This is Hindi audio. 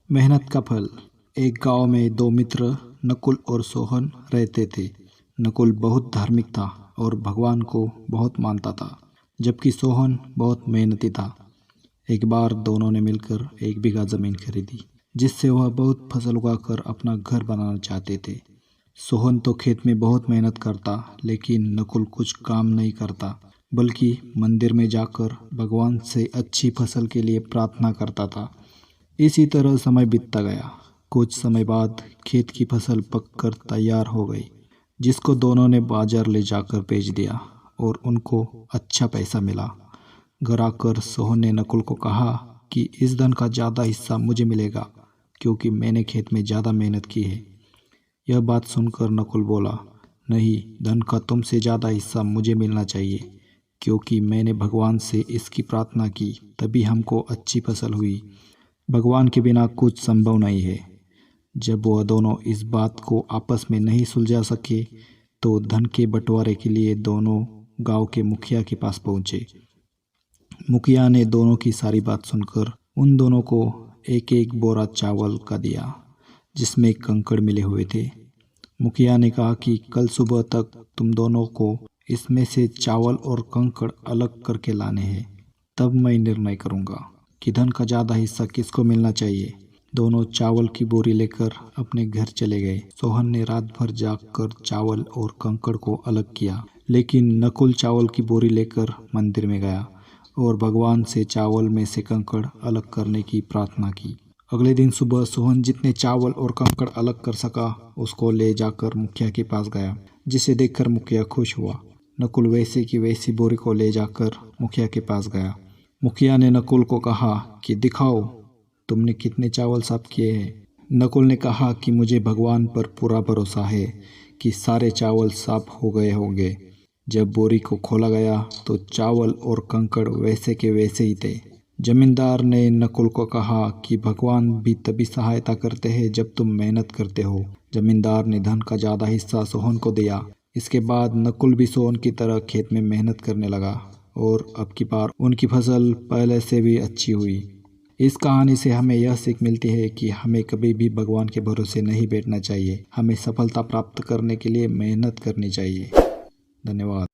मेहनत का फल। एक गांव में दो मित्र नकुल और सोहन रहते थे। नकुल बहुत धार्मिक था और भगवान को बहुत मानता था, जबकि सोहन बहुत मेहनती था। एक बार दोनों ने मिलकर 1 बीघा जमीन खरीदी, जिससे वह बहुत फसल उगाकर अपना घर बनाना चाहते थे। सोहन तो खेत में बहुत मेहनत करता, लेकिन नकुल कुछ काम नहीं करता, बल्कि मंदिर में जाकर भगवान से अच्छी फसल के लिए प्रार्थना करता था। इसी तरह समय बीतता गया। कुछ समय बाद खेत की फसल पककर तैयार हो गई, जिसको दोनों ने बाजार ले जाकर बेच दिया और उनको अच्छा पैसा मिला। घर आकर सोहन ने नकुल को कहा कि इस धन का ज़्यादा हिस्सा मुझे मिलेगा, क्योंकि मैंने खेत में ज़्यादा मेहनत की है। यह बात सुनकर नकुल बोला, नहीं, धन का तुमसे ज़्यादा हिस्सा मुझे मिलना चाहिए, क्योंकि मैंने भगवान से इसकी प्रार्थना की, तभी हमको अच्छी फसल हुई। भगवान के बिना कुछ संभव नहीं है। जब वह दोनों इस बात को आपस में नहीं सुलझा सके, तो धन के बंटवारे के लिए दोनों गांव के मुखिया के पास पहुंचे। मुखिया ने दोनों की सारी बात सुनकर उन दोनों को एक एक बोरा चावल का दिया, जिसमें कंकड़ मिले हुए थे। मुखिया ने कहा कि कल सुबह तक तुम दोनों को इसमें से चावल और कंकड़ अलग करके लाने हैं, तब मैं निर्णय करूंगा कि धन का ज़्यादा हिस्सा किसको मिलना चाहिए। दोनों चावल की बोरी लेकर अपने घर चले गए। सोहन ने रात भर जागकर चावल और कंकड़ को अलग किया, लेकिन नकुल चावल की बोरी लेकर मंदिर में गया और भगवान से चावल में से कंकड़ अलग करने की प्रार्थना की। अगले दिन सुबह सोहन जितने चावल और कंकड़ अलग कर सका, उसको ले जाकर मुखिया के पास गया, जिसे देखकर मुखिया खुश हुआ। नकुल वैसे की वैसी बोरी को ले जाकर मुखिया के पास गया। मुखिया ने नकुल को कहा कि दिखाओ, तुमने कितने चावल साफ किए हैं। नकुल ने कहा कि मुझे भगवान पर पूरा भरोसा है कि सारे चावल साफ हो गए होंगे। जब बोरी को खोला गया तो चावल और कंकड़ वैसे के वैसे ही थे। जमींदार ने नकुल को कहा कि भगवान भी तभी सहायता करते हैं जब तुम मेहनत करते हो। जमींदार ने धन का ज़्यादा हिस्सा सोहन को दिया। इसके बाद नकुल भी सोहन की तरह खेत में मेहनत करने लगा और अब की बार उनकी फसल पहले से भी अच्छी हुई। इस कहानी से हमें यह सीख मिलती है कि हमें कभी भी भगवान के भरोसे नहीं बैठना चाहिए। हमें सफलता प्राप्त करने के लिए मेहनत करनी चाहिए। धन्यवाद।